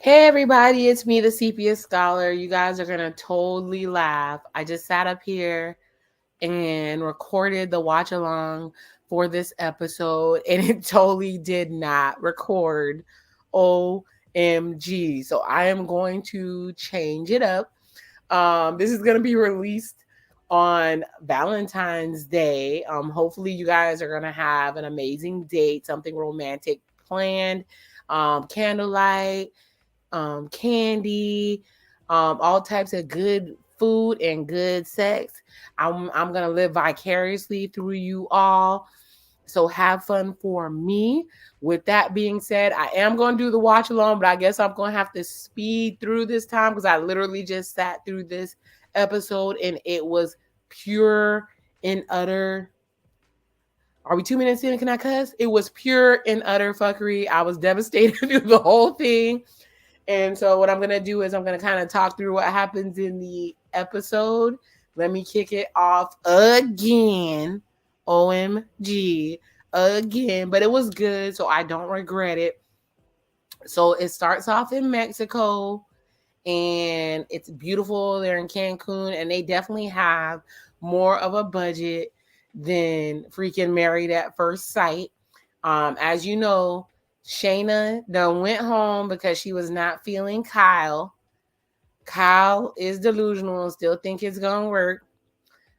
Hey everybody, it's me, the Sepia Scholar. You guys are gonna totally laugh. I just sat up here and recorded the watch along for this episode, and it totally did not record. OMG. So I am going to change it up. This is gonna be released on Valentine's Day. Hopefully you guys are gonna have an amazing date, something romantic planned, candlelight, candy, all types of good food and good sex. I'm gonna live vicariously through you all. So have fun for me. With that being said, I am gonna do the watch along, but I guess I'm gonna have to speed through this time because I literally just sat through this episode and it was pure and utter. Are we 2 minutes in? Can I cuss? It was pure and utter fuckery. I was devastated through the whole thing. And so what I'm gonna do is I'm gonna kind of talk through what happens in the episode. Let me kick it off again. OMG again. But it was good, so I don't regret it. So it starts off in Mexico and it's beautiful. They're in Cancun and they definitely have more of a budget than freaking Married at First Sight. As you know, Shayna done went home because she was not feeling Kyle. Kyle is delusional and still think it's gonna work.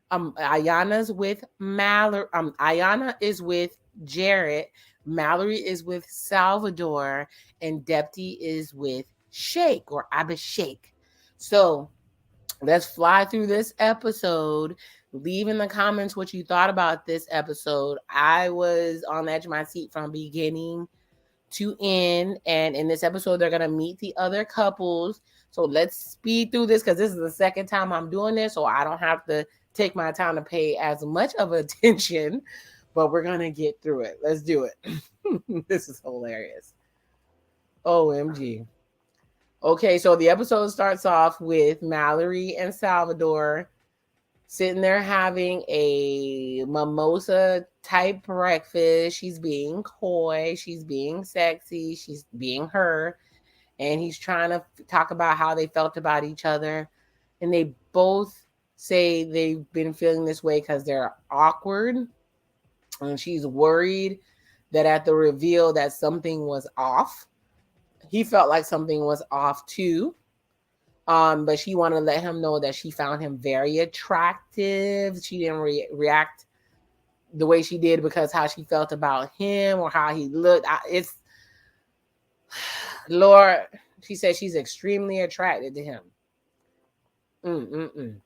Ayana's with Mallory. Ayana is with Jarrett. Mallory is with Salvador, and Depti is with Shake or Abhishek. So let's fly through this episode. Leave in the comments what you thought about this episode. I was on the edge of my seat from beginning to end. And in this episode, they're going to meet the other couples. So let's speed through this because this is the second time I'm doing this. So I don't have to take my time to pay as much of attention. But we're going to get through it. Let's do it. This is hilarious. OMG. Okay, so the episode starts off with Mallory and Salvador sitting there having a mimosa type breakfast. She's being coy, she's being sexy, she's being her. And he's trying to talk about how they felt about each other. And they both say they've been feeling this way because they're awkward. And she's worried that at the reveal that something was off. He felt like something was off too. But she wanted to let him know that she found him very attractive. She didn't react the way she did because how she felt about him or how he looked. It's Lord. She said she's extremely attracted to him.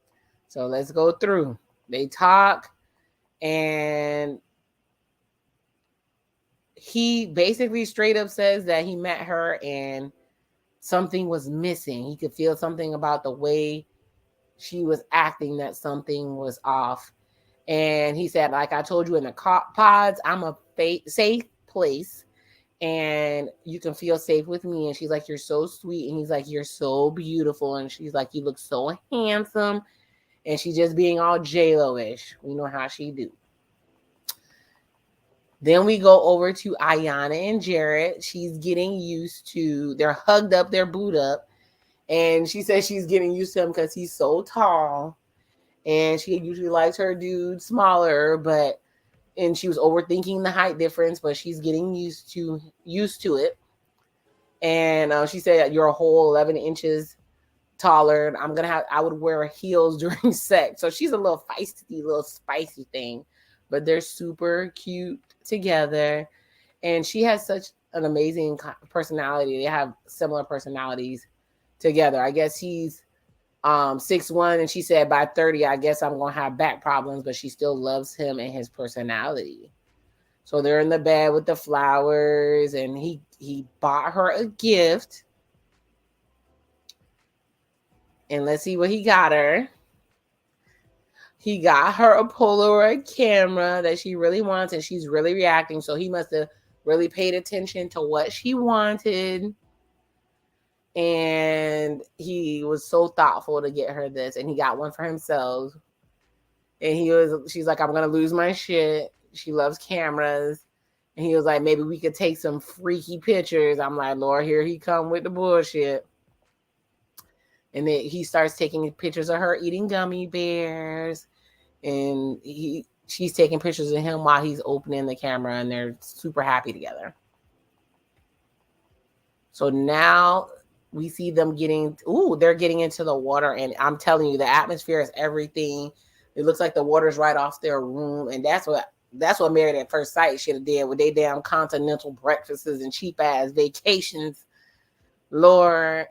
So let's go through. They talk, and he basically straight up says that he met her and something was missing. He could feel something about the way she was acting, that something was off. And he said, like I told you in the pods, I'm a safe place and you can feel safe with me. And she's like, you're so sweet. And he's like, you're so beautiful. And she's like, you look so handsome. And she's just being all J-Lo-ish. We know how she do. Then we go over to Ayana and Jarrett. She's getting used to, they're hugged up, they're booed up. And she says she's getting used to him because he's so tall. And she usually likes her dude smaller, and she was overthinking the height difference, but she's getting used to it. And she said, you're a whole 11 inches taller. And I would wear heels during sex. So she's a little feisty, little spicy thing, but they're super cute together. And she has such an amazing personality. They have similar personalities together. I guess he's 6'1", and she said by 30, I guess I'm gonna have back problems, but she still loves him and his personality. So they're in the bed with the flowers, and he bought her a gift. And let's see what he got her. He got her a Polaroid camera that she really wants, and she's really reacting. So he must have really paid attention to what she wanted. And he was so thoughtful to get her this, and he got one for himself. And she's like, I'm gonna lose my shit. She loves cameras. And he was like, maybe we could take some freaky pictures. I'm like, Lord, here he come with the bullshit. And then he starts taking pictures of her eating gummy bears. And she's taking pictures of him while he's opening the camera, and they're super happy together. So now we see them they're getting into the water, and I'm telling you, the atmosphere is everything. It looks like the water's right off their room, and that's what Married at First Sight should have did with their damn continental breakfasts and cheap ass vacations. Lord.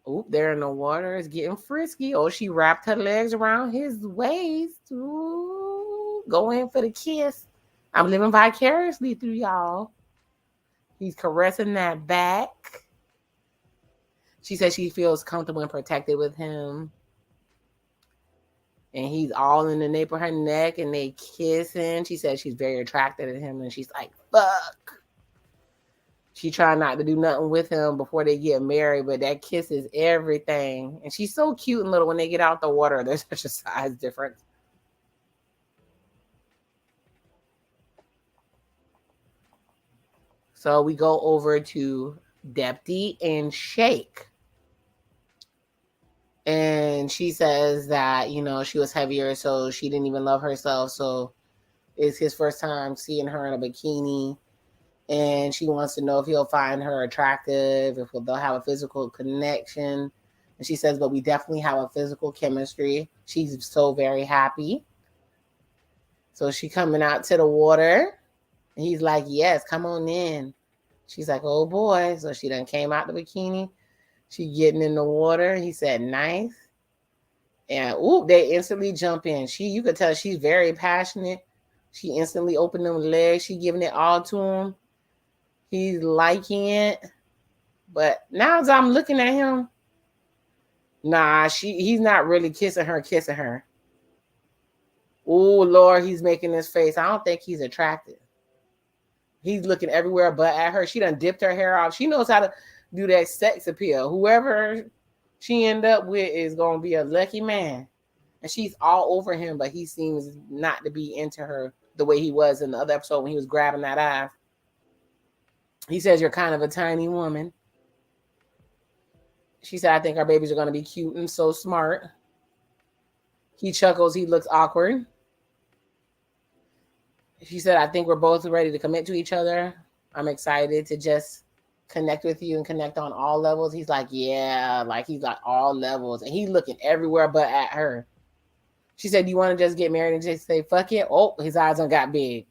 Oop, they're in the water. It's getting frisky. Oh, she wrapped her legs around his waist. Ooh, go in for the kiss. I'm living vicariously through y'all. He's caressing that back. She says she feels comfortable and protected with him. And he's all in the nape of her neck, and they kissing. She says she's very attracted to him, and she's like, fuck. She tried not to do nothing with him before they get married, but that kiss is everything. And she's so cute and little when they get out the water. There's such a size difference. So we go over to Depti and Shake. And she says that, she was heavier, so she didn't even love herself. So it's his first time seeing her in a bikini. And she wants to know if he'll find her attractive, if they'll have a physical connection. And she says, but we definitely have a physical chemistry. She's so very happy. So she coming out to the water. And he's like, yes, come on in. She's like, oh boy. So she done came out the bikini. She getting in the water. He said, nice. And they instantly jump in. You could tell she's very passionate. She instantly opened them legs. She giving it all to him. He's liking it. But now as I'm looking at him, he's not really kissing her. Oh, Lord, he's making this face. I don't think he's attractive. He's looking everywhere but at her. She done dipped her hair off. She knows how to do that sex appeal. Whoever she end up with is going to be a lucky man. And she's all over him, but he seems not to be into her the way he was in the other episode when he was grabbing that ass. He says, you're kind of a tiny woman. She said, I think our babies are going to be cute and so smart. He chuckles. He looks awkward. She said, I think we're both ready to commit to each other. I'm excited to just connect with you and connect on all levels. He's like, yeah, like he's like all levels. And he's looking everywhere but at her. She said, do you want to just get married and just say, fuck it? Oh, his eyes done got big.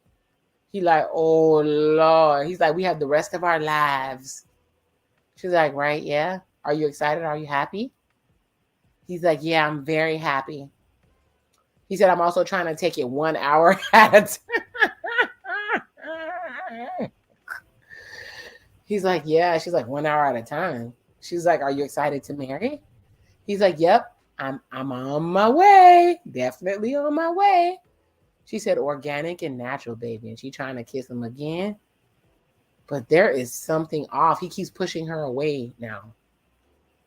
He like, oh, Lord. He's like, we have the rest of our lives. She's like, right, yeah. Are you excited? Are you happy? He's like, yeah, I'm very happy. He said, I'm also trying to take it 1 hour at a time. He's like, yeah. She's like, 1 hour at a time. She's like, are you excited to marry? He's like, yep, I'm on my way. Definitely on my way. She said, organic and natural, baby. And she's trying to kiss him again. But there is something off. He keeps pushing her away now.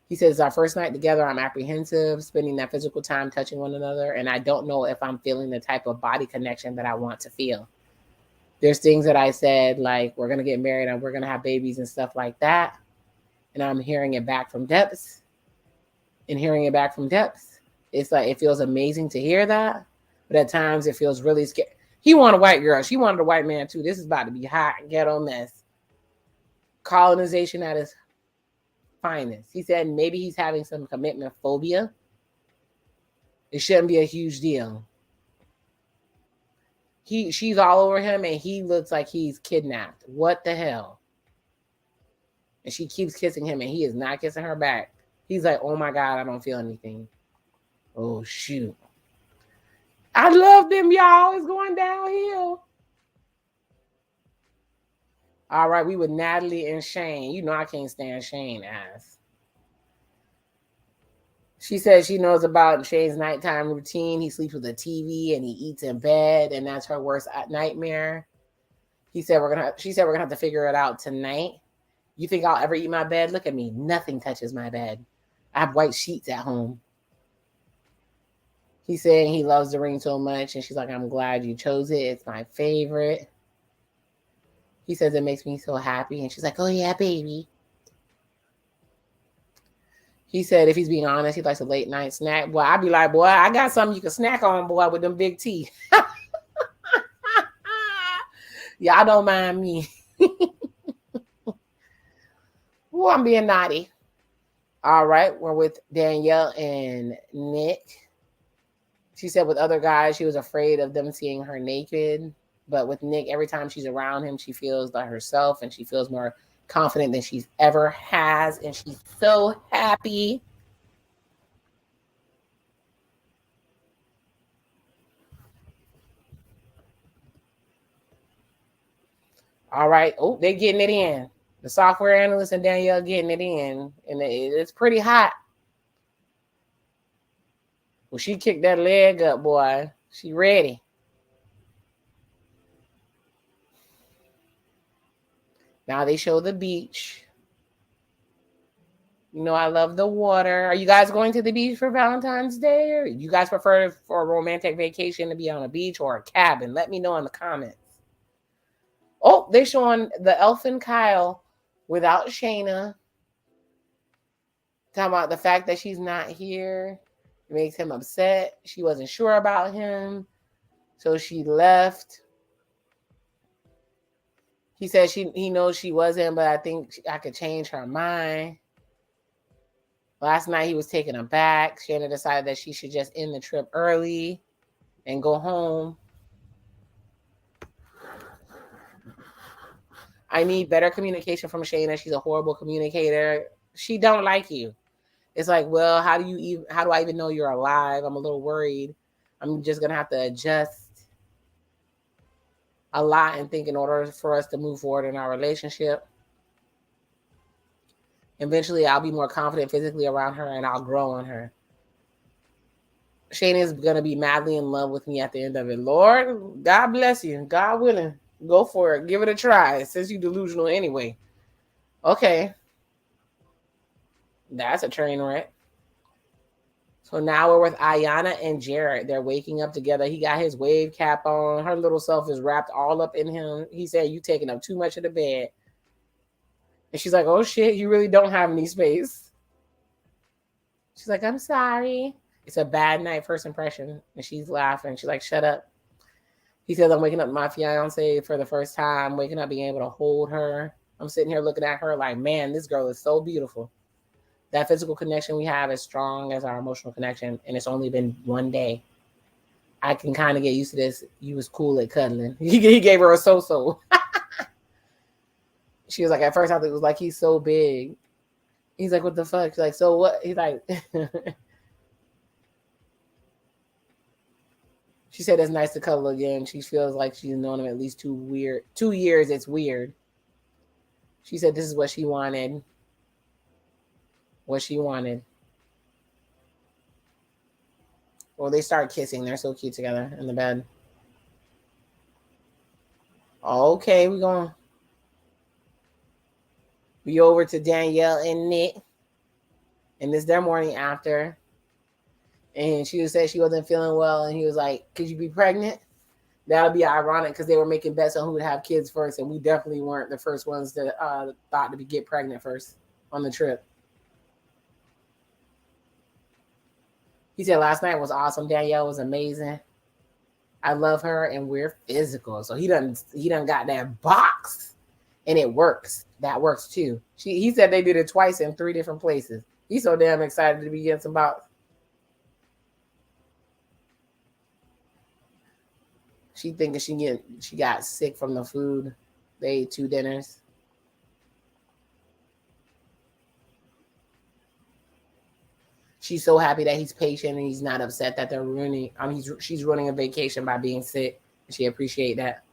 He says, our first night together, I'm apprehensive, spending that physical time touching one another. And I don't know if I'm feeling the type of body connection that I want to feel. There's things that I said, like, we're going to get married and we're going to have babies and stuff like that. And I'm hearing it back from depths. And hearing it back from depths, it's like, it feels amazing to hear that. But at times it feels really scary. He wanted a white girl. She wanted a white man too. This is about to be hot ghetto mess. Colonization at its finest. He said maybe he's having some commitment phobia. It shouldn't be a huge deal. She's all over him and he looks like he's kidnapped. What the hell? And she keeps kissing him and he is not kissing her back. He's like, oh my God, I don't feel anything. Oh, shoot. I love them, y'all. It's going downhill. All right, we with Natalie and Shane. You know I can't stand Shane ass. She says she knows about Shane's nighttime routine. He sleeps with a TV and he eats in bed, and that's her worst nightmare. She said we're gonna have to figure it out tonight. You think I'll ever eat my bed? Look at me. Nothing touches my bed. I have white sheets at home. He's saying he loves the ring so much, and she's like, I'm glad you chose it. It's my favorite. He says it makes me so happy. And she's like, oh, yeah, baby. He said if he's being honest, he likes a late night snack. Boy, I'd be like, boy, I got something you can snack on, boy, with them big teeth. Y'all don't mind me. Ooh, I'm being naughty. All right, we're with Danielle and Nick. She said with other guys, she was afraid of them seeing her naked. But with Nick, every time she's around him, she feels like herself and she feels more confident than she's ever has. And she's so happy. All right. Oh, they're getting it in. The software analyst and Danielle getting it in. And it's pretty hot. Well, she kicked that leg up, boy. She ready. Now they show the beach. You know, I love the water. Are you guys going to the beach for Valentine's Day? Or you guys prefer for a romantic vacation to be on a beach or a cabin? Let me know in the comments. Oh, they're showing the Elf and Kyle without Shayna. Talking about the fact that she's not here. It makes him upset. She wasn't sure about him. So she left. He said he knows she wasn't, but I think I could change her mind. Last night he was taken aback. Shayna decided that she should just end the trip early and go home. I need better communication from Shayna. She's a horrible communicator. She don't like you. It's like, well, how do I even know you're alive? I'm a little worried. I'm just gonna have to adjust a lot and think in order for us to move forward in our relationship. Eventually, I'll be more confident physically around her and I'll grow on her. Shayna is gonna be madly in love with me at the end of it. Lord, God bless you. God willing. Go for it. Give it a try since you're delusional anyway. Okay. That's a train wreck. So now we're with Ayanna and Jared. They're waking up together. He got his wave cap on. Her little self is wrapped all up in him. He said, you taking up too much of the bed. And she's like, oh shit, you really don't have any space. She's like, I'm sorry. It's a bad night, first impression. And she's laughing. She's like, shut up. He says, I'm waking up my fiance for the first time, waking up being able to hold her. I'm sitting here looking at her like, man, this girl is so beautiful. That physical connection we have is strong as our emotional connection, and it's only been one day. I can kind of get used to this. You was cool at cuddling. He gave her a so-so. She was like, at first I thought it was like, he's so big. He's like, what the fuck? She's like, so what? He's like... She said it's nice to cuddle again. She feels like she's known him at least 2 years. It's weird. She said this is what she wanted. What she wanted. Well, they start kissing. They're so cute together in the bed. Okay, we're going to be over to Danielle and Nick. And this their morning after. And she said she wasn't feeling well. And he was like, could you be pregnant? That would be ironic because they were making bets on who would have kids first. And we definitely weren't the first ones that thought to get pregnant first on the trip. He said last night was awesome. Danielle was amazing. I love her and we're physical. So he done got that box and it works. That works too. He said they did it twice in 3 different places. He's so damn excited to be getting some box. She thinking she got sick from the food. They ate 2 dinners. She's so happy that he's patient and he's not upset that they're ruining. She's ruining a vacation by being sick. She appreciate that.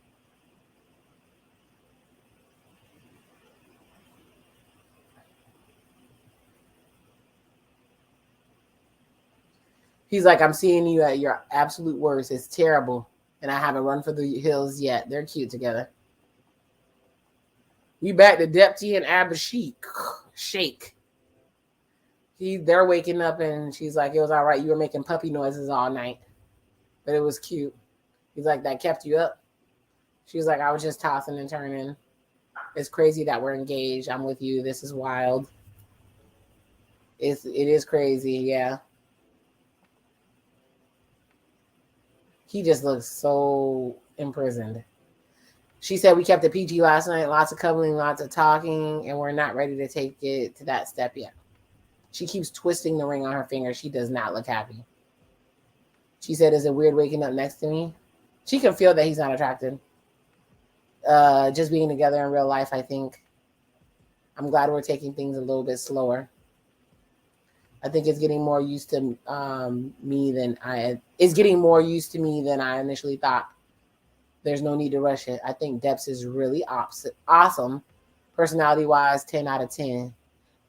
He's like, I'm seeing you at your absolute worst. It's terrible. And I haven't run for the hills yet. They're cute together. We back to Depti and Abhishek. Shake. They're waking up and she's like, it was all right. You were making puppy noises all night. But it was cute. He's like, that kept you up? She was like, I was just tossing and turning. It's crazy that we're engaged. I'm with you. This is wild. It is crazy, yeah. He just looks so imprisoned. She said we kept it PG last night, lots of cuddling, lots of talking, and we're not ready to take it to that step yet. She keeps twisting the ring on her finger. She does not look happy. She said, is it weird waking up next to me? She can feel that he's not attracted. Just being together in real life, I think. I'm glad we're taking things a little bit slower. I think it's getting more used to me than it's getting more used to me than I initially thought. There's no need to rush it. I think Depps is really awesome. Personality wise, 10 out of 10.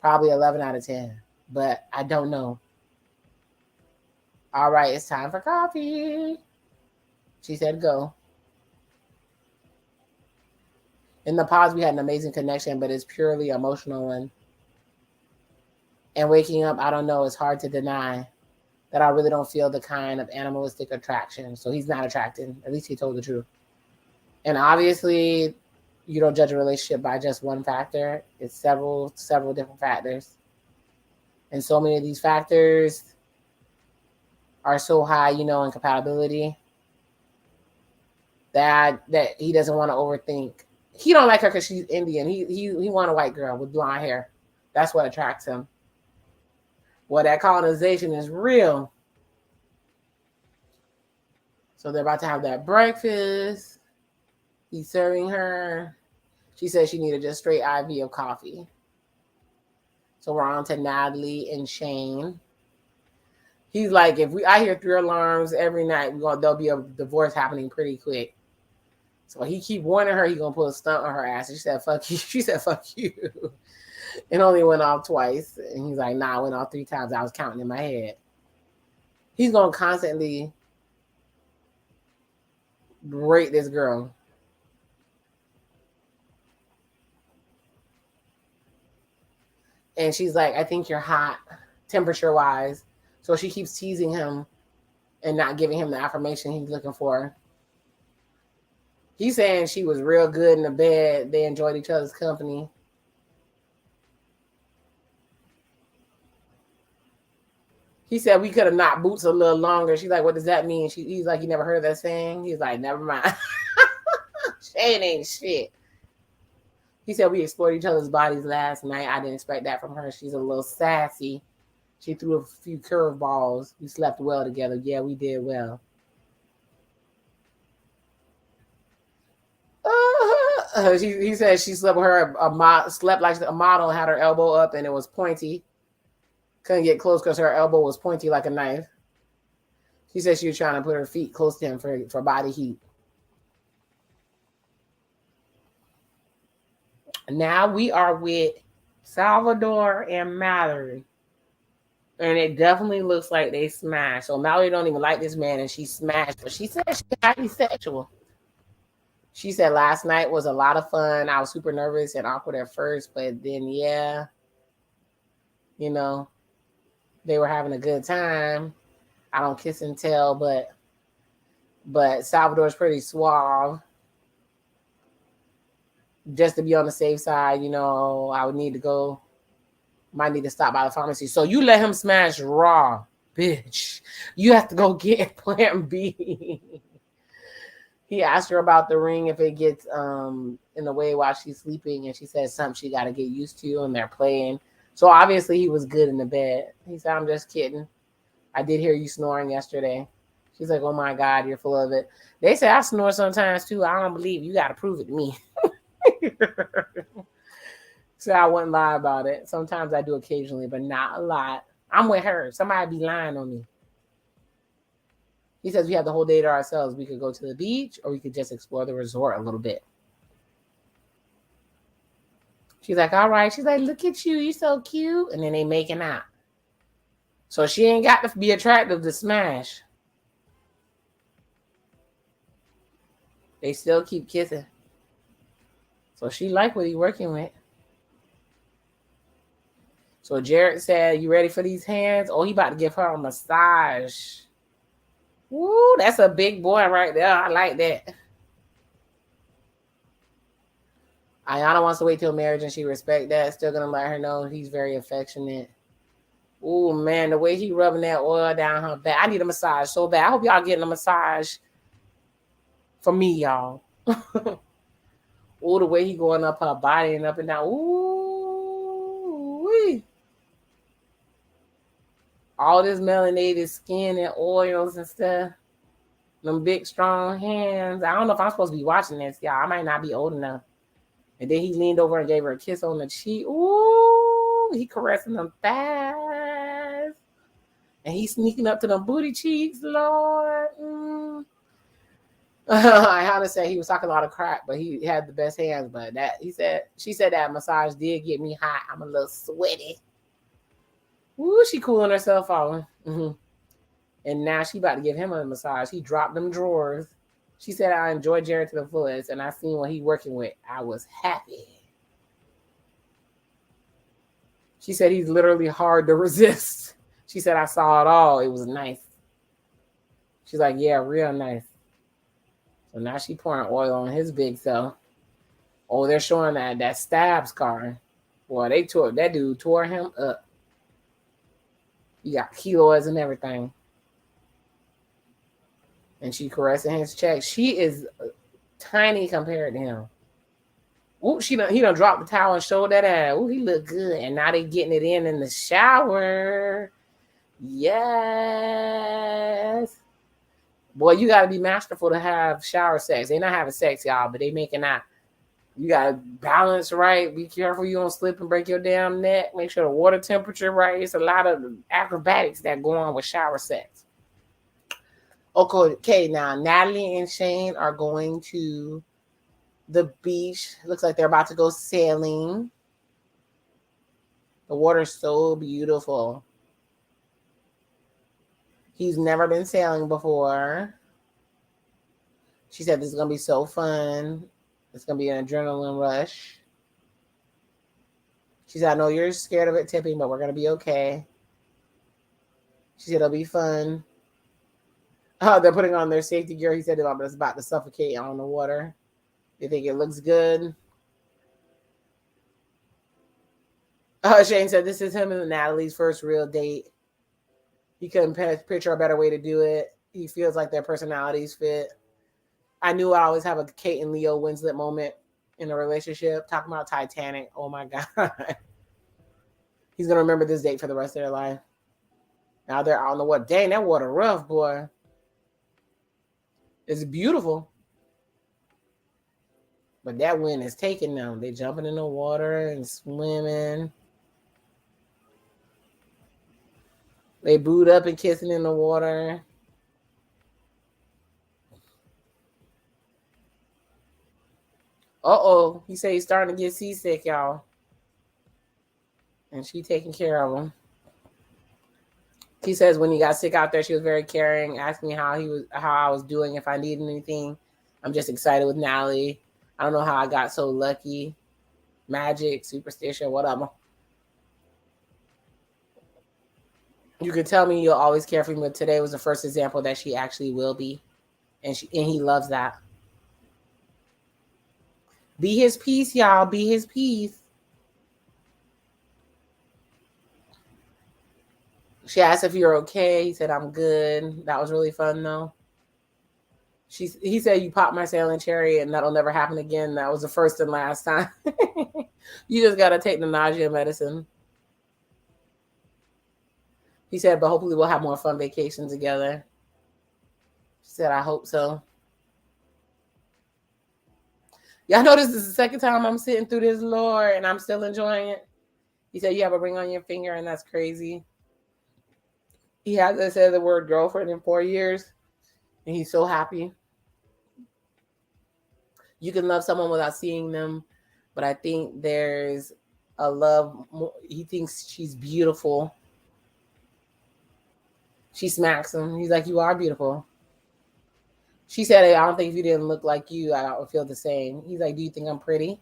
Probably 11 out of 10. But I don't know. All right, it's time for coffee. She said go. In the pause, we had an amazing connection, but it's purely emotional one. And waking up, I don't know, it's hard to deny that I really don't feel the kind of animalistic attraction. So he's not attracted. At least he told the truth. And obviously, you don't judge a relationship by just one factor. It's several different factors. And so many of these factors are so high, in compatibility that he doesn't want to overthink. He don't like her because she's Indian. He want a white girl with blonde hair. That's what attracts him. Well, that colonization is real. So they're about to have that breakfast. He's serving her. She said she needed just straight IV of coffee. So we're on to Natalie and Shane. He's like, I hear 3 alarms every night, there'll be a divorce happening pretty quick. So he keep warning her he's gonna put a stunt on her ass. And she said, fuck you. She said, fuck you. It only went off twice. And he's like, nah, it went off 3 times. I was counting in my head. He's gonna constantly berate this girl. And she's like, I think you're hot, temperature-wise. So she keeps teasing him and not giving him the affirmation he's looking for. He's saying she was real good in the bed. They enjoyed each other's company. He said we could have knocked boots a little longer. She's like, what does that mean? He's like, you never heard that saying? He's like, never mind. Shane ain't shit. He said we explored each other's bodies last night. I didn't expect that from her. She's a little sassy. She threw a few curveballs. We slept well together. Yeah, we did well. He said she slept with her, slept like a model, had her elbow up, and it was pointy. Couldn't get close because her elbow was pointy like a knife. She said she was trying to put her feet close to him for body heat. Now we are with Salvador and Mallory. And it definitely looks like they smashed. So Mallory don't even like this man and she smashed. But she said she's highly sexual. She said last night was a lot of fun. I was super nervous and awkward at first, but then yeah, they were having a good time. I don't kiss and tell, but Salvador's pretty suave. Just to be on the safe side, I would need to go. Might need to stop by the pharmacy. So you let him smash raw, bitch. You have to go get Plan B. He asked her about the ring if it gets in the way while she's sleeping, and she said something she got to get used to, and they're playing. So obviously he was good in the bed. He said, I'm just kidding. I did hear you snoring yesterday. She's like, oh my God, you're full of it. They say I snore sometimes too. I don't believe you got to prove it to me. So I wouldn't lie about it. Sometimes I do occasionally, but not a lot. I'm with her. Somebody be lying on me. He says we have the whole day to ourselves. We could go to the beach or we could just explore the resort a little bit. She's like, all right. She's like, look at you. You're so cute. And then they making out. So she ain't got to be attractive to smash. They still keep kissing. So she like what he working with. So Jared said, you ready for these hands? Oh, he about to give her a massage. Woo, that's a big boy right there. I like that. Ayana wants to wait till marriage, and she respect that. Still gonna let her know he's very affectionate. Oh man, the way he rubbing that oil down her back. I need a massage so bad. I hope y'all getting a massage for me, y'all. Oh, the way he going up her body and up and down. Ooh, wee. All this melanated skin and oils and stuff. Them big strong hands. I don't know if I'm supposed to be watching this, y'all. I might not be old enough. And then he leaned over and gave her a kiss on the cheek. Ooh, he caressing them fast. And he's sneaking up to them booty cheeks, Lord. I had to say he was talking a lot of crap, but he had the best hands. But she said that massage did get me hot. I'm a little sweaty. Ooh, she cooling herself off. Mm-hmm. And now she about to give him a massage. He dropped them drawers. She said, I enjoyed Jared to the fullest, and I seen what he working with. I was happy. She said he's literally hard to resist. She said, I saw it all. It was nice. She's like, yeah, real nice. So now she pouring oil on his big self. Oh, they're showing that stab scar. Boy, that dude tore him up. He got keloids and everything. And she caressing his cheek. She is tiny compared to him. Ooh, he done dropped the towel and showed that ass. Ooh, he look good. And now they getting it in the shower. Yes. Boy, you got to be masterful to have shower sex. They not having sex, y'all, but they making out. You got to balance right. Be careful you don't slip and break your damn neck. Make sure the water temperature right. It's a lot of acrobatics that go on with shower sex. Okay, now Natalie and Shane are going to the beach. Looks like they're about to go sailing. The water's so beautiful. He's never been sailing before. She said this is going to be so fun. It's going to be an adrenaline rush. She said, I know you're scared of it tipping, but we're going to be okay. She said it'll be fun. They're putting on their safety gear. He said it's about to suffocate on the water. They think it looks good. Shane said this is him and Natalie's first real date. He couldn't picture a better way to do it. He feels like their personalities fit. I knew I always have a Kate and Leo Winslet moment in a relationship. Talking about Titanic. Oh my God. He's going to remember this date for the rest of their life. Now they're out on the water. Dang, that water rough, boy. It's beautiful. But that wind is taking them. They jumping in the water and swimming. They booed up and kissing in the water. Uh-oh. He said he's starting to get seasick, y'all. And she taking care of him. He says when he got sick out there, she was very caring, asked me how I was doing, if I needed anything. I'm just excited with Natalie. I don't know how I got so lucky. Magic, superstition, whatever. You could tell me you'll always care for me, but today was the first example that she actually will be. And he loves that. Be his peace, y'all. Be his peace. She asked if you're okay. He said, I'm good. That was really fun, though. He said, you popped my sailing cherry and that'll never happen again. That was the first and last time. You just got to take the nausea medicine. He said, but hopefully we'll have more fun vacations together. She said, I hope so. Y'all know this is the second time I'm sitting through this, Lord, and I'm still enjoying it. He said, you have a ring on your finger, and that's crazy. He hasn't said the word girlfriend in 4 years, and he's so happy. You can love someone without seeing them, but I think there's a love. He thinks she's beautiful. She smacks him. He's like, you are beautiful. She said, I don't think if you didn't look like you, I would feel the same. He's like, do you think I'm pretty?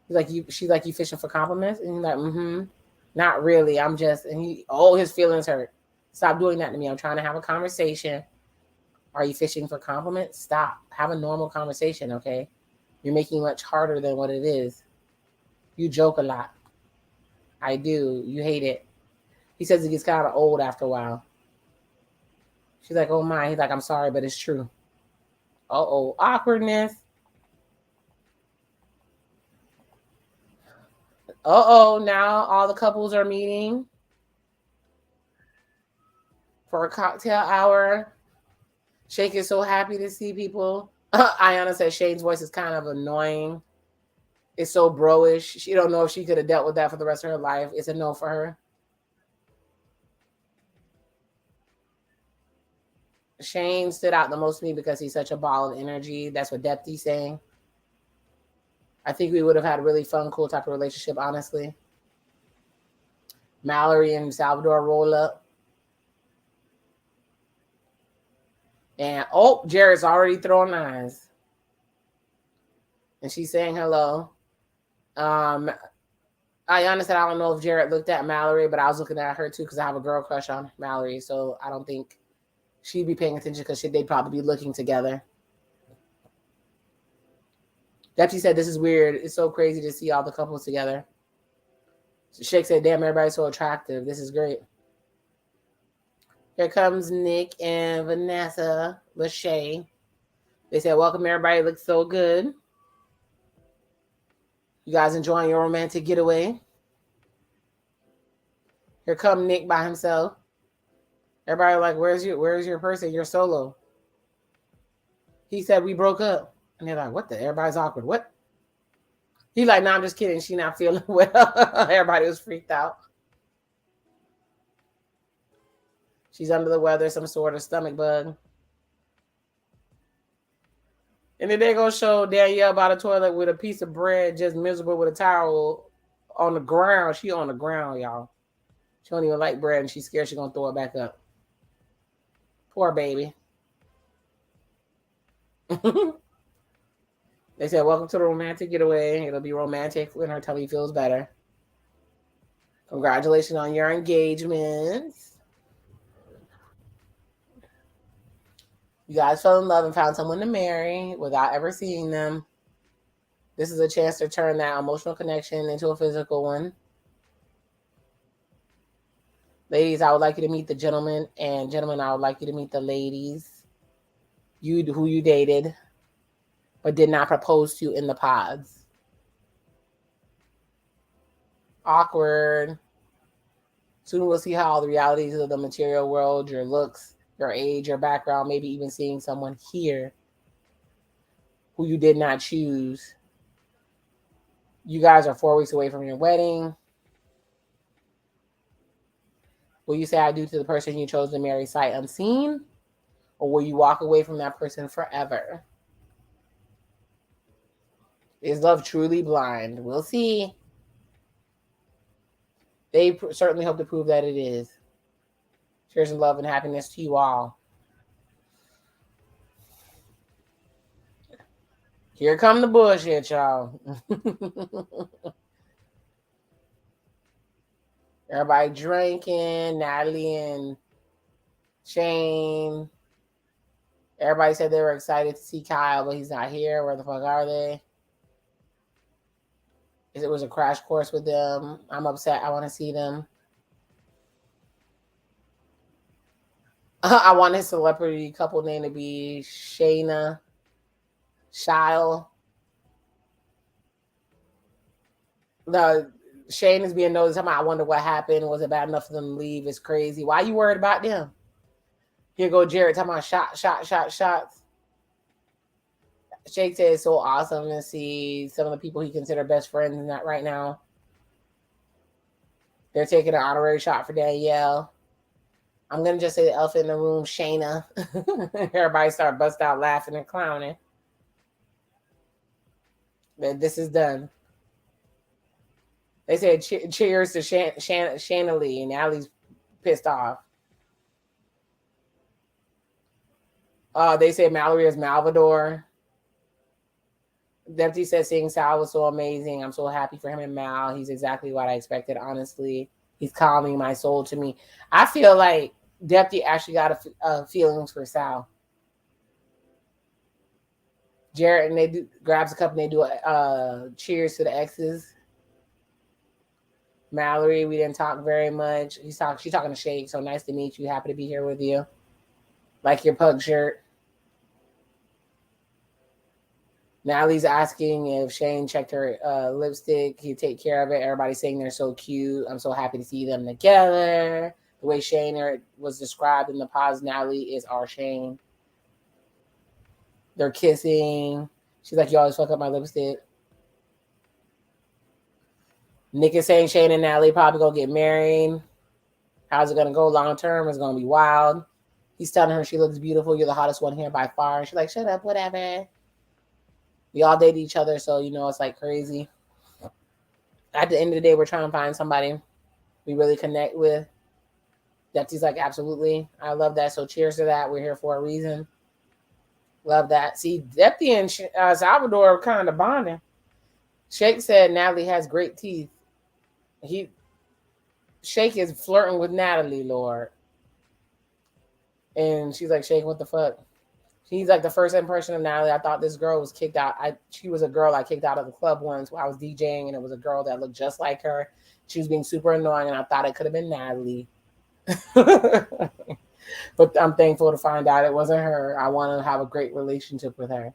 He's like, she's like, you fishing for compliments? And he's like, not really. I'm just, and his feelings hurt. Stop doing that to me. I'm trying to have a conversation. Are you fishing for compliments? Stop. Have a normal conversation, okay? You're making much harder than what it is. You joke a lot. I do. You hate it. He says it gets kind of old after a while. She's like, oh my. He's like, I'm sorry, but it's true. Uh-oh. Awkwardness. Uh-oh. Now all the couples are meeting for a cocktail hour. Shake is so happy to see people. Ayana says Shane's voice is kind of annoying. It's so bro-ish. She don't know if she could have dealt with that for the rest of her life. It's a no for her. Shane stood out the most to me because he's such a ball of energy. That's what Depty's saying. I think we would have had a really fun, cool type of relationship, honestly. Mallory and Salvador roll up. And, oh, Jared's already throwing eyes. And she's saying hello. Ayana said, I don't know if Jared looked at Mallory, but I was looking at her too because I have a girl crush on Mallory. So I don't think she'd be paying attention because they'd probably be looking together. Depty said, this is weird. It's so crazy to see all the couples together. Shake said, damn, everybody's so attractive. This is great. Here comes Nick and Vanessa Lachey. They said, welcome, everybody. Looks so good. You guys enjoying your romantic getaway? Here come Nick by himself. Everybody like, where's your person? You're solo. He said, we broke up. And they're like, what the? Everybody's awkward. What? He like, no, I'm just kidding. She not feeling well. Everybody was freaked out. She's under the weather, some sort of stomach bug. And then they're going to show Danielle by the toilet with a piece of bread, just miserable with a towel on the ground. She on the ground, y'all. She don't even like bread, and she's scared she's going to throw it back up. Poor baby. They said, welcome to the romantic getaway. It'll be romantic when her tummy feels better. Congratulations on your engagements. You guys fell in love and found someone to marry without ever seeing them. This is a chance to turn that emotional connection into a physical one. Ladies, I would like you to meet the gentleman, and gentlemen, I would like you to meet the ladies who you dated but did not propose to in the pods. Awkward. Soon we'll see how all the realities of the material world, your looks, your age, your background, maybe even seeing someone here who you did not choose. You guys are 4 weeks away from your wedding. Will you say I do to the person you chose to marry sight unseen? Or will you walk away from that person forever? Is love truly blind? We'll see. They certainly hope to prove that it is. Cheers and love and happiness to you all. Here come the bullshit, y'all. Everybody drinking, Natalie and Shane. Everybody said they were excited to see Kyle, but he's not here. Where the fuck are they? It was a crash course with them. I'm upset. I want to see them. I want his celebrity couple name to be Shayna, Shyle. The Shane is being noticed. I wonder what happened. Was it bad enough for them to leave? It's crazy. Why are you worried about them? Here go Jared talking about shots. Shake said it's so awesome to see some of the people he considered best friends in that right now. They're taking an honorary shot for Danielle. I'm going to just say the elephant in the room, Shayna. Everybody start busting out laughing and clowning. But this is done. They said cheers to Shayna Lee, and Allie's pissed off. They say Mallory is Malvador. Dempsey said seeing Sal was so amazing. I'm so happy for him and Mal. He's exactly what I expected, honestly. He's calming my soul to me. I feel like Dempsey actually got a feelings for Sal. Jarrett and they grabs a cup and they do a cheers to the exes. Mallory, we didn't talk very much. She's talking to Shake. So nice to meet you. Happy to be here with you. Like your pug shirt. Natalie's asking if Shane checked her lipstick. He'd take care of it. Everybody's saying they're so cute. I'm so happy to see them together. The way Shane was described in the pause, Natalie is our Shane. They're kissing. She's like, you always fuck up my lipstick. Nick is saying Shane and Natalie probably gonna get married. How's it gonna go long term? It's gonna be wild. He's telling her she looks beautiful. You're the hottest one here by far. And she's like, shut up, whatever. We all date each other, so it's like crazy. At the end of the day, we're trying to find somebody we really connect with. Depty's like, absolutely. I love that. So cheers to that. We're here for a reason. Love that. See, Depty and Salvador are kind of bonding. Shake said Natalie has great teeth. Shake is flirting with Natalie, Lord. And she's like, Shake, what the fuck? He's like, the first impression of Natalie, I thought this girl was kicked out. She was a girl I kicked out of the club once while I was DJing, and it was a girl that looked just like her. She was being super annoying, and I thought it could have been Natalie. But I'm thankful to find out it wasn't her. I want to have a great relationship with her.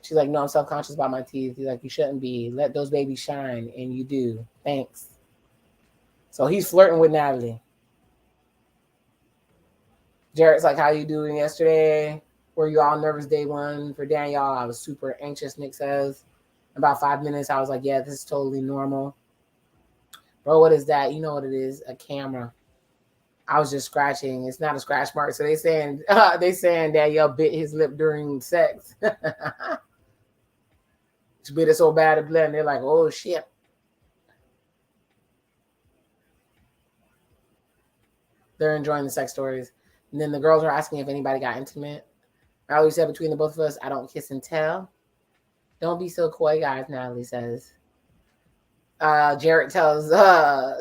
She's like, no, I'm self-conscious about my teeth. He's like, you shouldn't be. Let those babies shine, and you do. Thanks. So he's flirting with Natalie. Jarrett's like, how you doing yesterday? Were you all nervous day one? For Danielle, I was super anxious, Nick says. In about 5 minutes, I was like, yeah, this is totally normal. Bro, what is that? You know what it is? A camera. I was just scratching. It's not a scratch mark. So they saying Danielle bit his lip during sex. She bit it so bad it bled. And they're like, oh, shit. They're enjoying the sex stories. And then the girls are asking if anybody got intimate. Natalie said, between the both of us, I don't kiss and tell. Don't be so coy, guys, Natalie says. Jarrett tells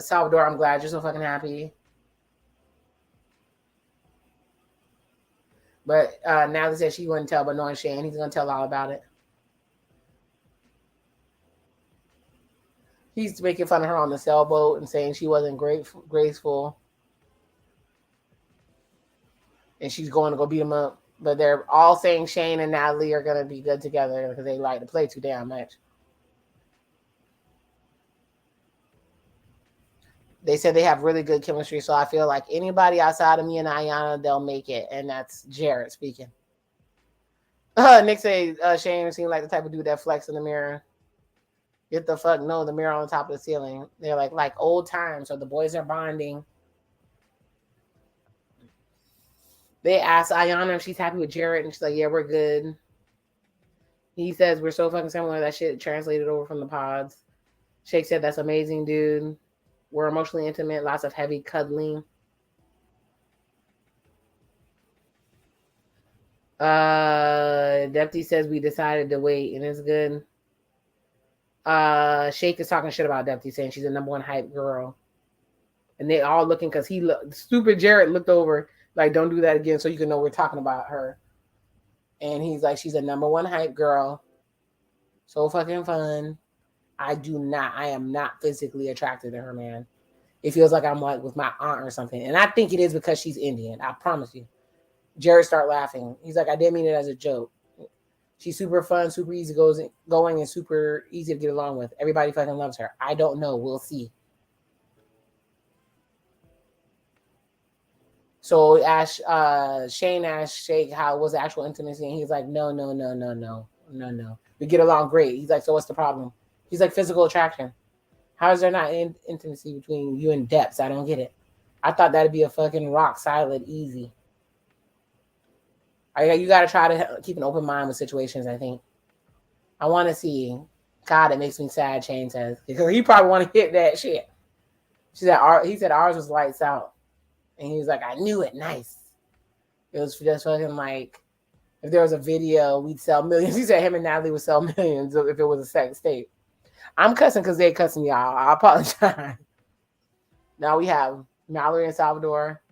Salvador, I'm glad you're so fucking happy. But Natalie said she wouldn't tell, but knowing Shane, he's going to tell all about it. He's making fun of her on the sailboat and saying she wasn't graceful. And she's going to go beat him up. But they're all saying Shane and Natalie are going to be good together because they like to play too damn much. They said they have really good chemistry, so I feel like anybody outside of me and Ayana, they'll make it. And that's Jarrett speaking. Nick said Shane seemed like the type of dude that flex in the mirror. Get the fuck no, the mirror on the top of the ceiling. They're like old times, so the boys are bonding. They asked Ayana if she's happy with Jarrett, and she's like, yeah, we're good. He says we're so fucking similar. That shit translated over from the pods. Shake said that's amazing, dude. We're emotionally intimate, lots of heavy cuddling. Depty says we decided to wait, and it's good. Shake is talking shit about Depty, saying she's the number one hype girl. And they all looking because stupid Jarrett looked over like, don't do that again so you can know we're talking about her. And he's like, she's a number one hype girl. So fucking fun. I am not physically attracted to her, man. It feels like I'm like with my aunt or something. And I think it is because she's Indian. I promise you. Jarrett start laughing. He's like, I didn't mean it as a joke. She's super fun, super easy going, and super easy to get along with. Everybody fucking loves her. I don't know. We'll see. So Shane asked Shake how was the actual intimacy, and he's like, no. We get along great. He's like, so what's the problem? He's like, physical attraction. How is there not intimacy between you and Depths? I don't get it. I thought that'd be a fucking rock solid easy. You got to try to keep an open mind with situations, I think. I want to see. God, it makes me sad, Shane says. Because he probably want to hit that shit. He said ours was lights out. And he was like, I knew it. Nice. It was just fucking like, if there was a video, we'd sell millions. He said him and Natalie would sell millions if it was a sex tape. I'm cussing because they're cussing y'all. I apologize. Now we have Mallory and Salvador.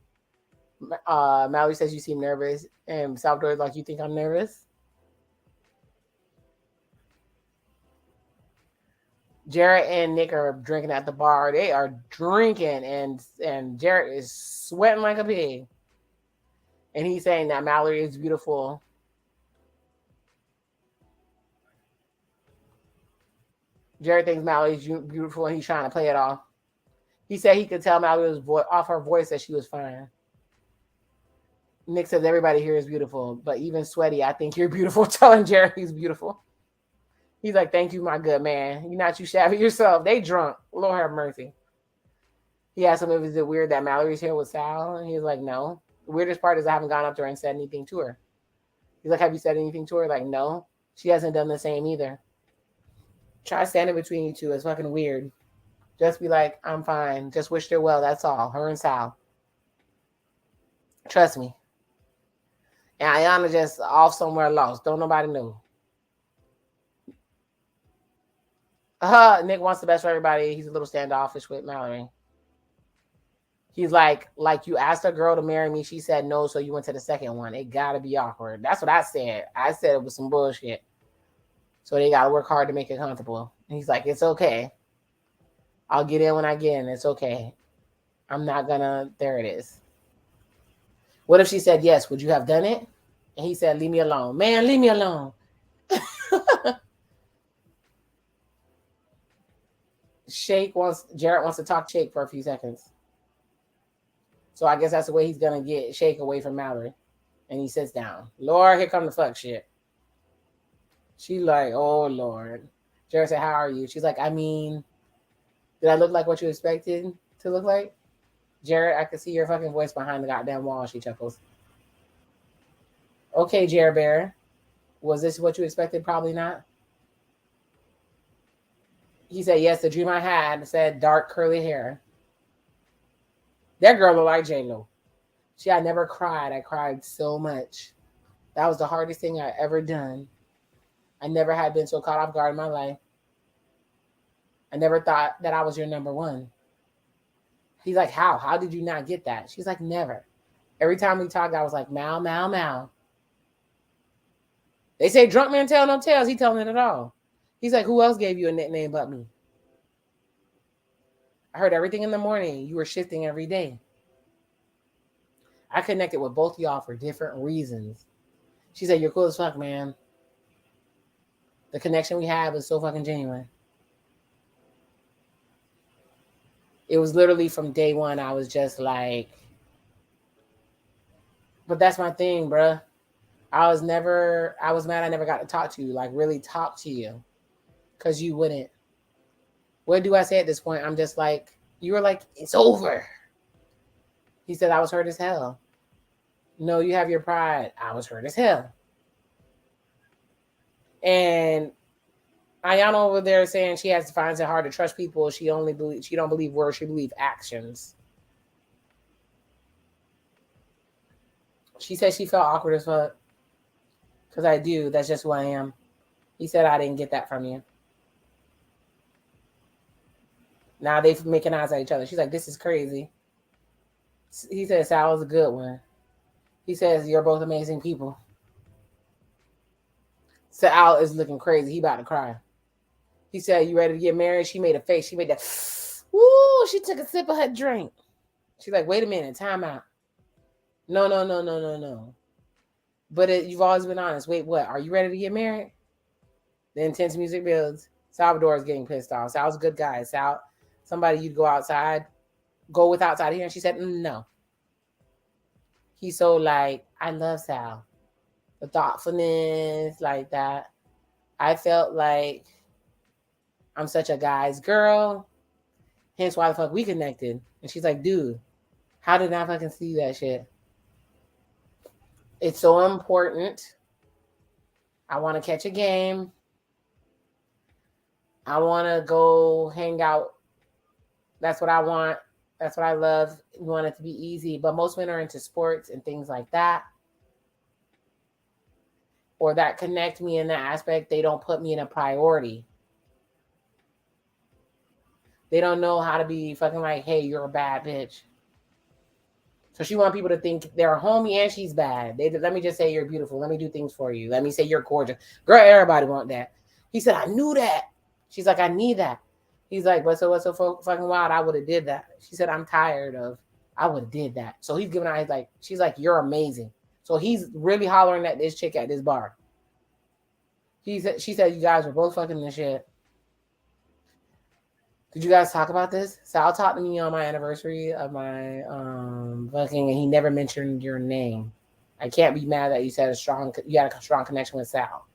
Mallory says you seem nervous. And Salvador is like, you think I'm nervous? Jared and Nick are drinking at the bar. They are drinking, and Jared is sweating like a pig. And he's saying that Mallory is beautiful. Jared thinks Mallory's beautiful, and he's trying to play it off. He said he could tell Mallory was off her voice that she was fine. Nick says everybody here is beautiful, but even Sweaty, I think you're beautiful. Telling Jared he's beautiful. He's like, thank you, my good man. You're not too shabby yourself. They drunk. Lord have mercy. He asked him if it's weird that Mallory's here with Sal, and he's like, no. The weirdest part is I haven't gone up to her and said anything to her. He's like, have you said anything to her? Like, no. She hasn't done the same either. Try standing between you two. It's fucking weird. Just be like, I'm fine. Just wish her well. That's all. Her and Sal. Trust me. And Ayana just off somewhere lost. Don't nobody know. Nick wants the best for everybody. He's a little standoffish with Mallory. He's like you asked a girl to marry me. She said no, so you went to the second one. It gotta be awkward. That's what I said. I said it was some bullshit. So they gotta work hard to make it comfortable. And he's like, it's okay. I'll get in when I get in. It's okay. I'm not gonna. There it is. What if she said yes? Would you have done it? And he said, leave me alone. Man, leave me alone. Jared wants to talk Shake for a few seconds. So I guess that's the way he's gonna get Shake away from Mallory. And he sits down. Lord, here come the fuck shit. She like, oh Lord. Jared said, how are you? She's like, I mean, did I look like what you expected to look like? Jared, I can see your fucking voice behind the goddamn wall, she chuckles. Okay, Jared Bear. Was this what you expected? Probably not. He said, yes, the dream I had said dark curly hair. That girl looked like J-Lo. She had never cried. I cried so much. That was the hardest thing I ever done. I never had been so caught off guard in my life. I never thought that I was your number one. He's like, how? How did you not get that? She's like, never. Every time we talked, I was like, Mal, Mal, Mal. They say drunk man tell no tales. He telling it all. He's like, who else gave you a nickname but me? I heard everything in the morning. You were shifting every day. I connected with both of y'all for different reasons. She said, you're cool as fuck, man. The connection we had was so fucking genuine. It was literally from day one. I was just like, but that's my thing, bruh. I was mad I never got to talk to you, like really talk to you. Because you wouldn't. What do I say at this point? I'm just like, you were like, it's over. He said, I was hurt as hell. No, you have your pride. I was hurt as hell. And Ayana over there saying she finds it hard to trust people. She don't believe words, she believes actions. She said she felt awkward as fuck. Because I do. That's just who I am. He said I didn't get that from you. Now they making eyes at each other. She's like, this is crazy. He said Sal was a good one. He says, you're both amazing people. Sal is looking crazy. He about to cry. He said, you ready to get married? She made a face. She made that, woo, she took a sip of her drink. She's like, wait a minute, time out. No. But you've always been honest. Wait, what? Are you ready to get married? The intense music builds. Salvador is getting pissed off. Sal's a good guy. Sal, somebody you'd go with outside here. And she said, no. He's so like, I love Sal. The thoughtfulness, like that. I felt like I'm such a guy's girl. Hence why the fuck we connected. And she's like, dude, how did I fucking see that shit? It's so important. I want to catch a game. I want to go hang out. That's what I want. That's what I love. We want it to be easy. But most men are into sports and things like that. Or that connect me in that aspect. They don't put me in a priority. They don't know how to be fucking like, hey, you're a bad bitch. So she wants people to think they're a homie and she's bad. Let me just say you're beautiful. Let me do things for you. Let me say you're gorgeous. Girl, everybody want that. He said, I knew that. She's like, I need that. He's like, what's so fucking wild? I would have did that. She said, I'm tired of. I would have did that. So he's giving her. He's like, she's like, you're amazing. So he's really hollering at this chick at this bar. She said, you guys were both fucking the shit. Did you guys talk about this? Sal talked to me on my anniversary of my fucking, and he never mentioned your name. I can't be mad that you said you had a strong connection with Sal.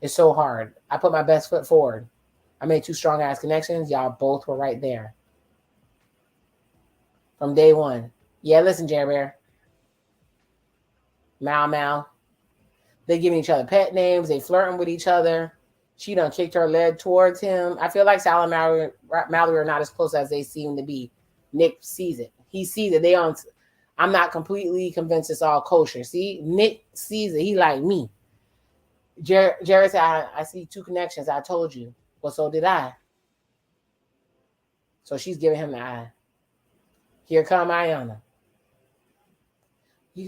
It's so hard. I put my best foot forward. I made 2 strong ass connections. Y'all both were right there from day one. Yeah, listen, Jerry Bear. Mal. They giving each other pet names. They flirting with each other. She done kicked her leg towards him. I feel like Sal and Mallory are not as close as they seem to be. Nick sees it. He sees it. I'm not completely convinced it's all kosher. See, Nick sees it. He like me. Jared said, I see 2 connections. I told you. Well, so did I. So she's giving him the eye. Here come Ayana.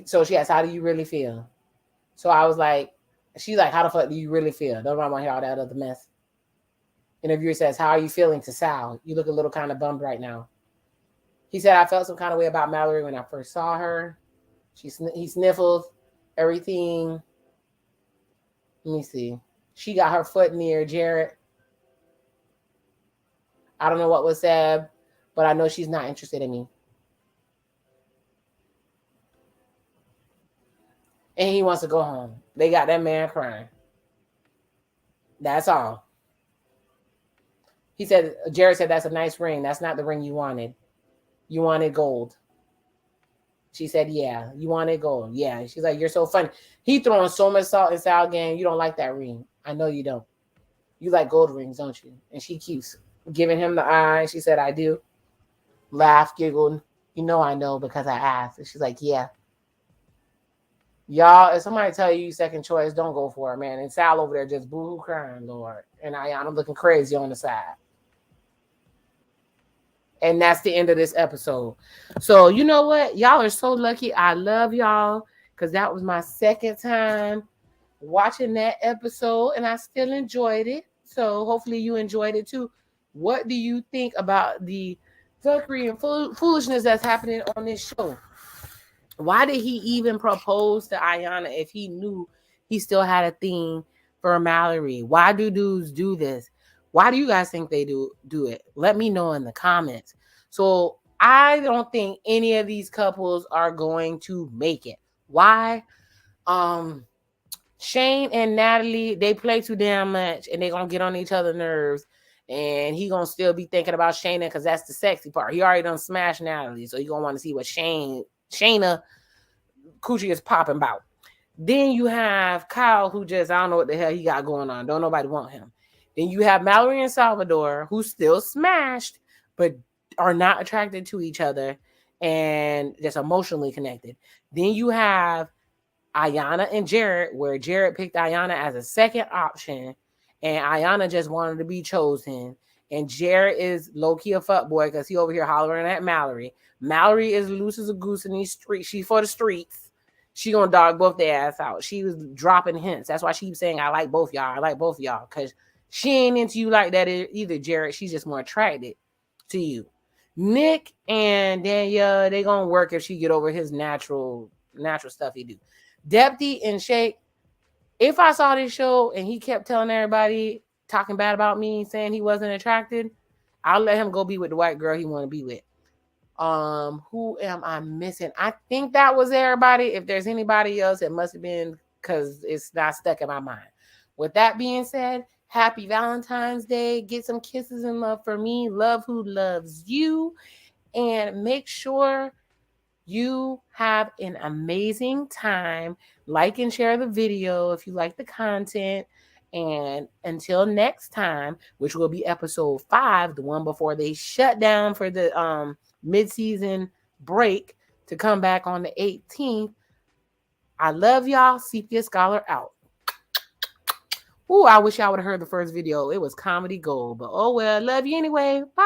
So she asked, how do you really feel? So I was like, she's like, how the fuck do you really feel? Don't want to hear all that other mess. Interviewer says, how are you feeling to Sal? You look a little kind of bummed right now. He said, I felt some kind of way about Mallory when I first saw her. He sniffled everything. Let me see. She got her foot near Jared. I don't know what was said, but I know she's not interested in me. And he wants to go home. They got that man crying. That's all. Jared said, that's a nice ring. That's not the ring you wanted. You wanted gold. She said, yeah. You wanted gold. Yeah. She's like, you're so funny. He throwing so much salt in Sal game. You don't like that ring. I know you don't. You like gold rings, don't you? And she keeps giving him the eye. She said, I do. Laughed, giggled. You know I know because I asked. And she's like, yeah. Y'all, if somebody tell you second choice, don't go for it, man. And Sal over there just boo-hoo crying, Lord. And Ayana looking crazy on the side. And that's the end of this episode. So you know what? Y'all are so lucky. I love y'all because that was my second time watching that episode and I still enjoyed it. So hopefully you enjoyed it too. What do you think about the fuckery and foolishness that's happening on this show? Why did he even propose to Ayana if he knew he still had a thing for Mallory? Why do dudes do this? Why do you guys think they do it? Let me know in the comments. So I don't think any of these couples are going to make it. Why? Shane and Natalie, they play too damn much and they're going to get on each other's nerves. And he going to still be thinking about Shayna because that's the sexy part. He already done smashed Natalie. So he going to want to see what Shayna coochie is popping about. Then you have Kyle, who just, I don't know what the hell he got going on. Don't nobody want him. Then you have Mallory and Salvador, who still smashed, but are not attracted to each other and just emotionally connected. Then you have Ayana and Jared, where Jared picked Ayana as a second option, and Ayana just wanted to be chosen. And Jared is low-key a fuckboy because he over here hollering at Mallory. Mallory is loose as a goose in these streets. She for the streets. She gonna dog both their ass out. She was dropping hints. That's why she keeps saying, I like both y'all. I like both y'all. Because she ain't into you like that either, Jared. She's just more attracted to you. Nick and Danielle, they gonna work if she get over his natural stuff he do. Deputy and Shake, if I saw this show and he kept telling everybody, talking bad about me, saying he wasn't attracted, I'll let him go be with the white girl he want to be with. Who am I missing? I think that was everybody. If there's anybody else, it must have been because it's not stuck in my mind. With that being said, happy Valentine's Day. Get some kisses and love for me. Love who loves you. And make sure you have an amazing time. Like and share the video if you like the content. And until next time, which will be episode 5, the one before they shut down for the mid-season break to come back on the 18th. I love y'all. Sepia Scholar out. Ooh, I wish y'all would have heard the first video. It was comedy gold. But oh well, love you anyway. Bye.